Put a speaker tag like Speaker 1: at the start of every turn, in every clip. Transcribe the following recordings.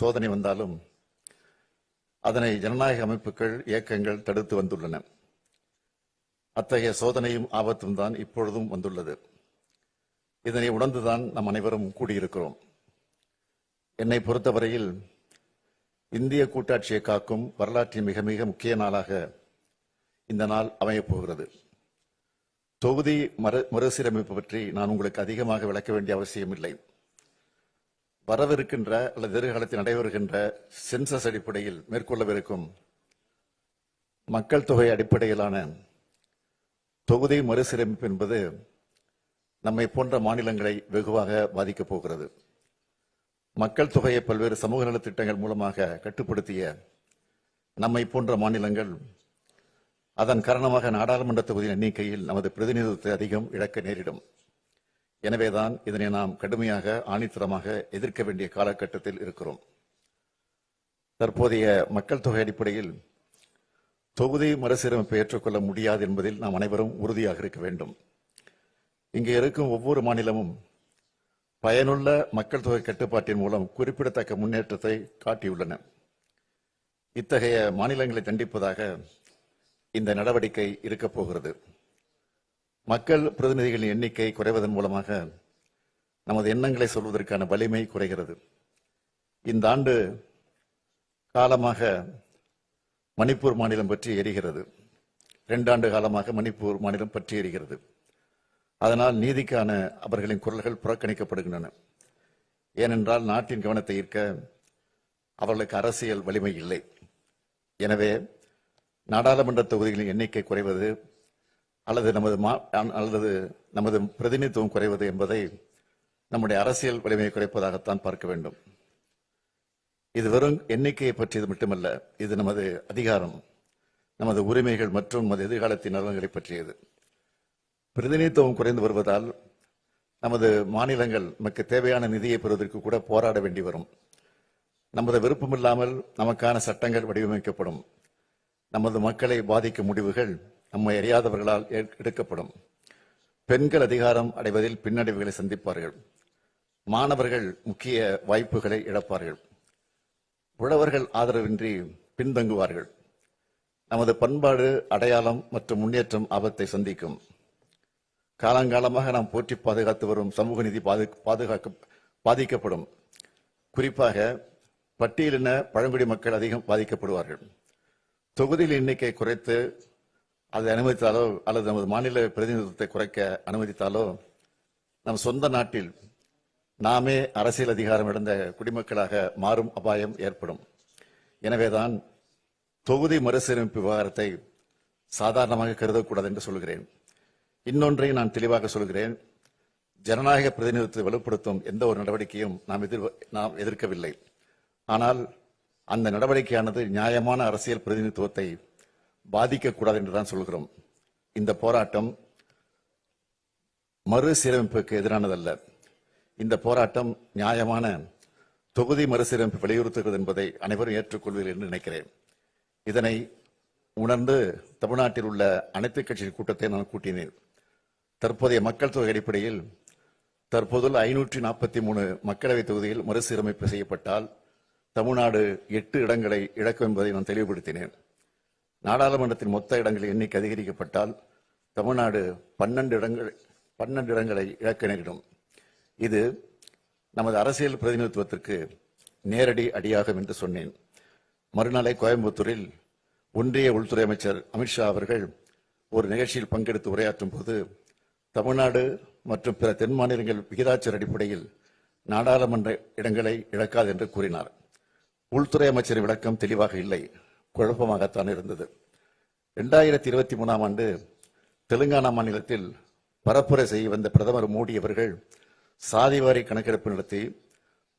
Speaker 1: சோதனை வந்தாலும் அதனை ஜனநாயக அமைப்புகள் இயக்கங்கள் தடுத்து வந்துள்ளன. அத்தகைய சோதனையும் ஆபத்தும் தான் இப்பொழுதும் வந்துள்ளது. இதனை உணர்ந்துதான் நாம் அனைவரும் கூடியிருக்கிறோம். என்னை பொறுத்தவரையில் இந்திய கூட்டாட்சியை காக்கும் வரலாற்றின் மிக மிக முக்கிய நாளாக இந்த நாள் அமையப் போகிறது. தொகுதி மறுசீரமைப்பு பற்றி நான் உங்களுக்கு அதிகமாக விளக்க வேண்டிய அவசியம் இல்லை. வரவிருக்கின்ற அல்லது எதிர்காலத்தில் நடைபெறுகின்ற சென்சஸ் அடிப்படையில் மேற்கொள்ளவிருக்கும் மக்கள் தொகை அடிப்படையிலான தொகுதி மறுசீரமைப்பு என்பது நம்மை போன்ற மாநிலங்களை வெகுவாக பாதிக்கப் போகிறது. மக்கள் தொகையை பல்வேறு சமூக நலத் திட்டங்கள் மூலமாக கட்டுப்படுத்திய நம்மை போன்ற மாநிலங்கள் அதன் காரணமாக நாடாளுமன்ற தொகுதியின் எண்ணிக்கையில் நமது பிரதிநிதித்துவத்தை அதிகம் இழக்க நேரிடும். எனவேதான் இதனை நாம் கடுமையாக ஆணித்தரமாக எதிர்க்க வேண்டிய காலகட்டத்தில் இருக்கிறோம். தற்போதைய மக்கள் தொகை அடிப்படையில் தொகுதி மறுசீரமைப்பை ஏற்றுக்கொள்ள முடியாது என்பதில் நாம் அனைவரும் உறுதியாக இருக்க வேண்டும். இங்கே இருக்கும் ஒவ்வொரு மாநிலமும் பயனுள்ள மக்கள் தொகை கட்டுப்பாட்டின் மூலம் குறிப்பிடத்தக்க முன்னேற்றத்தை காட்டியுள்ளன. இத்தகைய மாநிலங்களை தண்டிப்பதாக இந்த நடவடிக்கை இருக்கப் போகிறது. மக்கள் பிரதிநிதிகளின் எண்ணிக்கை குறைவதன் மூலமாக நமது எண்ணங்களை சொல்வதற்கான வலிமை குறைகிறது. இந்த ஆண்டு காலமாக மணிப்பூர் மாநிலம் பற்றி எரிகிறது. 2 ஆண்டு காலமாக மணிப்பூர் மாநிலம் பற்றி எரிகிறது. அதனால் நீதிக்கான அவர்களின் குரல்கள் புறக்கணிக்கப்படுகின்றன. ஏனென்றால் நாட்டின் கவனத்தை ஈர்க்க அவர்களுக்கு அரசியல் வலிமை இல்லை. எனவே நாடாளுமன்ற தொகுதிகளின் எண்ணிக்கை குறைவது அல்லது நமது பிரதிநிதித்துவம் குறைவது என்பதை நம்முடைய அரசியல் வலிமையை குறைப்பதாகத்தான் பார்க்க வேண்டும். இது வெறும் எண்ணிக்கையை பற்றியது மட்டுமல்ல, இது நமது அதிகாரம், நமது உரிமைகள் மற்றும் நமது எதிர்காலத்தின் நலன்களை பற்றியது. பிரதிநிதித்துவம் குறைந்து வருவதால் நமது மாநிலங்கள் நமக்கு தேவையான நிதியை பெறுவதற்கு கூட போராட வேண்டி வரும். நமது விருப்பமில்லாமல் நமக்கான சட்டங்கள் வடிவமைக்கப்படும். நமது மக்களை பாதிக்கும் முடிவுகள் நம்மை அறியாதவர்களால் எடுக்கப்படும். பெண்கள் அதிகாரம் அடைவதில் பின்னடைவுகளை சந்திப்பார்கள். மாணவர்கள் முக்கிய வாய்ப்புகளை இழப்பார்கள். உழவர்கள் ஆதரவின்றி பின்தங்குவார்கள். நமது பண்பாடு, அடையாளம் மற்றும் முன்னேற்றம் ஆபத்தை சந்திக்கும். காலங்காலமாக நாம் போற்றி பாதுகாத்து வரும் சமூக நீதி பாதிக்கப்படும். குறிப்பாக பட்டியலின பழங்குடி மக்கள் அதிகம் பாதிக்கப்படுவார்கள். தொகுதியில் எண்ணிக்கை குறைத்து அதை அனுமதித்தாலோ அல்லது நமது மாநில பிரதிநிதித்துவத்தை குறைக்க அனுமதித்தாலோ நம் சொந்த நாட்டில் நாமே அரசியல் அதிகாரம் இழந்த குடிமக்களாக மாறும் அபாயம் ஏற்படும். எனவேதான் தொகுதி மறுசீரமைப்பு விவகாரத்தை சாதாரணமாக கருதக்கூடாது என்று சொல்கிறேன். இன்னொன்றை நான் தெளிவாக சொல்கிறேன். ஜனநாயக பிரதிநிதித்துவத்தை வலுப்படுத்தும் எந்த ஒரு நடவடிக்கையும் நாம் எதிர்க்கவில்லை. ஆனால் அந்த நடவடிக்கையானது நியாயமான அரசியல் பிரதிநிதித்துவத்தை பாதிக்கக்கூடாது என்றுதான் சொல்கிறோம். இந்த போராட்டம் மறுசீரமைப்புக்கு எதிரானதல்ல. இந்த போராட்டம் நியாயமான தொகுதி மறுசீரமைப்பு வலியுறுத்துகிறது என்பதை அனைவரும் ஏற்றுக்கொள்வீர்கள் என்று நினைக்கிறேன். இதனை உணர்ந்து தமிழ்நாட்டில் உள்ள அனைத்து கட்சி கூட்டத்தை நான் கூட்டினேன். தற்போதைய மக்கள் தொகை அடிப்படையில் தற்போதுள்ள 543 மக்களவைத் தொகுதியில் மறுசீரமைப்பு செய்யப்பட்டால் தமிழ்நாடு 8 இடங்களை இழக்கும் என்பதை நான் தெளிவுபடுத்தினேன். நாடாளுமன்றத்தின் மொத்த இடங்களின் எண்ணிக்கை அதிகரிக்கப்பட்டால் தமிழ்நாடு 12 இடங்களை இழக்க நேரிடும். இது நமது அரசியல் பிரதிநிதித்துவத்திற்கு நேரடி அடியாகும் என்று சொன்னேன். மறுநாளை கோயம்புத்தூரில் ஒன்றிய உள்துறை அமைச்சர் அமித்ஷா அவர்கள் ஒரு நிகழ்ச்சியில் பங்கெடுத்து உரையாற்றும் போது தமிழ்நாடு மற்றும் பிற தென் மாநிலங்கள் விகிதாச்சார அடிப்படையில் நாடாளுமன்ற இடங்களை இழக்காது என்று கூறினார். உள்துறை அமைச்சரின் விளக்கம் தெளிவாக இல்லை, குழப்பமாகத்தான் இருந்தது. 2023ஆம் ஆண்டு தெலுங்கானா மாநிலத்தில் பரப்புரை செய்ய வந்த பிரதமர் மோடி அவர்கள் சாதிவாரி கணக்கெடுப்பு நடத்தி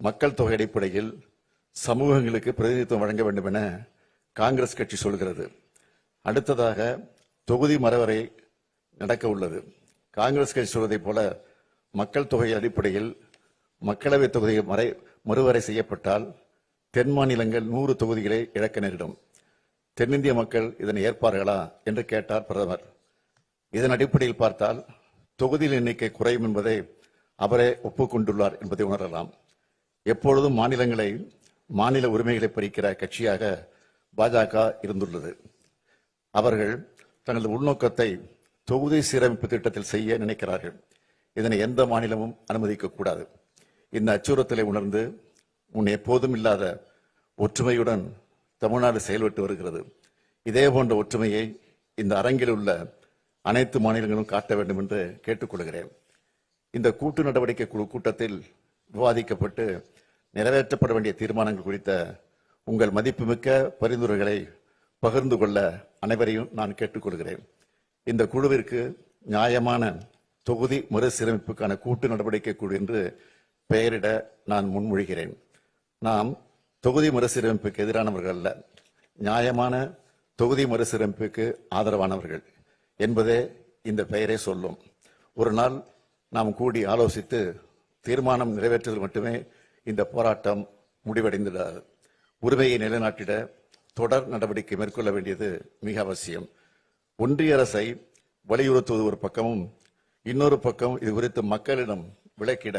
Speaker 1: மக்கள் தொகை அடிப்படையில் சமூகங்களுக்கு பிரதிநிதித்துவம் வழங்க வேண்டும் என காங்கிரஸ் கட்சி சொல்கிறது. அடுத்ததாக தொகுதி மறுவரை நடக்க உள்ளது. காங்கிரஸ் கட்சி சொல்வதைப் போல மக்கள் தொகை அடிப்படையில் மக்களவைத் தொகுதியை மறுவரை செய்யப்பட்டால் தென் மாநிலங்கள் 100 தொகுதிகளை இழக்க நேரிடும். தென்னிந்திய மக்கள் இதனை ஏற்பார்களா என்று கேட்டார் பிரதமர். இதன் அடிப்படையில் பார்த்தால் தொகுதியில் எண்ணிக்கை குறையும் என்பதை அவரே ஒப்புக்கொண்டுள்ளார் என்பதை உணரலாம். எப்பொழுதும் மாநிலங்களை மாநில உரிமைகளை பறிக்கிற கட்சியாக பாஜக இருந்துள்ளது. அவர்கள் தங்களது உள்நோக்கத்தை தொகுதி சீரமைப்பு திட்டத்தில் செய்ய நினைக்கிறார்கள். இதனை எந்த மாநிலமும் அனுமதிக்க கூடாது. இந்த அச்சுறுத்தலை உணர்ந்து முன் எப்போதும் இல்லாத ஒற்றுமையுடன் தமிழ்நாடு செயல்பட்டு வருகிறது. இதே போன்ற ஒற்றுமையை இந்த அரங்கில் உள்ள அனைத்து மாநிலங்களும் காட்ட வேண்டும் என்று கேட்டுக்கொள்கிறேன். இந்த கூட்டு நடவடிக்கை குழு கூட்டத்தில் விவாதிக்கப்பட்டு நிறைவேற்றப்பட வேண்டிய தீர்மானங்கள் குறித்த உங்கள் மதிப்புமிக்க பரிந்துரைகளை பகிர்ந்து கொள்ள அனைவரையும் நான் கேட்டுக்கொள்கிறேன். இந்த குழுவிற்கு நியாயமான தொகுதி மறுசீரமைப்புக்கான கூட்டு நடவடிக்கை குழு என்று பெயரிட நான் முன்மொழிகிறேன். நாம் தொகுதி மறுசீரமைப்புக்கு எதிரானவர்கள் அல்ல, நியாயமான தொகுதி மறுசீரமைப்புக்கு ஆதரவானவர்கள் என்பதே இந்த பெயரை சொல்லும். ஒரு நாள் நாம் கூடி ஆலோசித்து தீர்மானம் நிறைவேற்றுவதில் மட்டுமே இந்த போராட்டம் முடிவடைந்துள்ளது. உரிமையை நிலைநாட்டிட தொடர் நடவடிக்கை மேற்கொள்ள வேண்டியது மிக அவசியம். ஒன்றிய அரசை வலியுறுத்துவது ஒரு பக்கமும், இன்னொரு பக்கம் இது குறித்து மக்களிடம் விளக்கிட,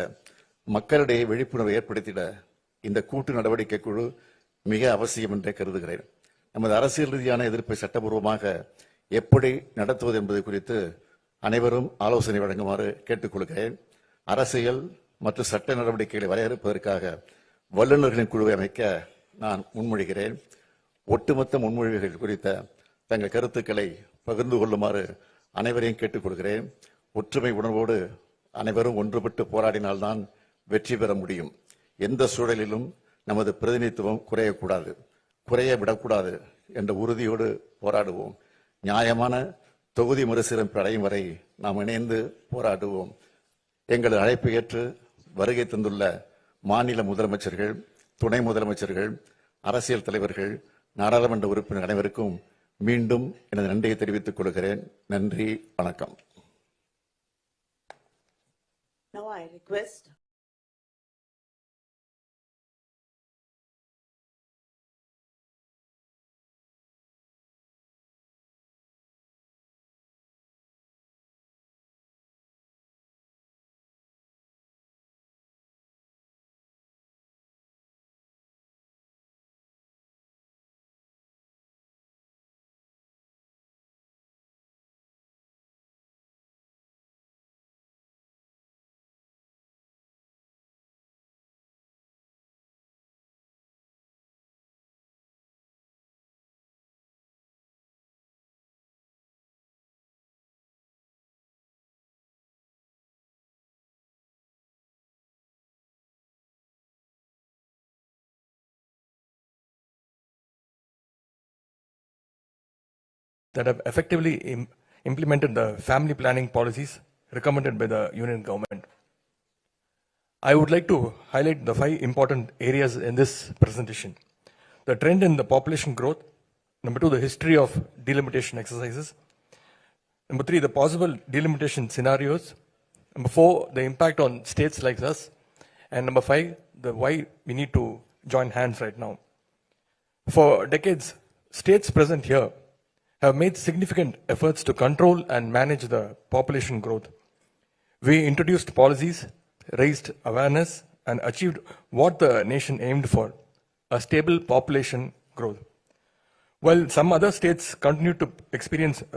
Speaker 1: மக்களிடையே விழிப்புணர்வை ஏற்படுத்திட இந்த கூட்டு நடவடிக்கை குழு மிக அவசியம் என்றே கருதுகிறேன். நமது அரசியல் ரீதியான எதிர்ப்பை சட்டபூர்வமாக எப்படி நடத்துவது என்பது குறித்து அனைவரும் ஆலோசனை வழங்குமாறு கேட்டுக்கொள்கிறேன். அரசியல் மற்றும் சட்ட நடவடிக்கைகளை வரையறுப்பதற்காக வல்லுநர்களின் குழுவை அமைக்க நான் முன்மொழிகிறேன். ஒட்டுமொத்த முன்மொழிவுகள் குறித்த தங்கள் கருத்துக்களை பகிர்ந்து கொள்ளுமாறு அனைவரையும் கேட்டுக்கொள்கிறேன். ஒற்றுமை உணர்வோடு அனைவரும் ஒன்றுபட்டு போராடினால்தான் வெற்றி பெற முடியும். எந்த சூழலிலும் நமது பிரதிநிதித்துவம் குறையக்கூடாது, குறைய விடக்கூடாது என்ற உறுதியோடு போராடுவோம். நியாயமான தொகுதி மறுசீரமைப்பு அடையும் வரை நாம் இணைந்து போராடுவோம். எங்களது அழைப்பை ஏற்று வருகை தந்துள்ள மாநில முதலமைச்சர்கள், துணை முதலமைச்சர்கள், அரசியல் தலைவர்கள், நாடாளுமன்ற உறுப்பினர் அனைவருக்கும் மீண்டும் எனது நன்றியை தெரிவித்துக் கொள்கிறேன். நன்றி, வணக்கம்.
Speaker 2: Now I request
Speaker 3: that have effectively implemented the family planning policies recommended by the union government. I would like to highlight the 5 important areas in this presentation. The trend in the population growth. Number 2, the history of delimitation exercises. Number 3, the possible delimitation scenarios. Number 4, the impact on states like us. And number 5, the why we need to join hands right now. For decades, states present here have made significant efforts to control and manage the population growth. We introduced policies, raised awareness, and achieved what the nation aimed for, a stable population growth. While some other states continue to experience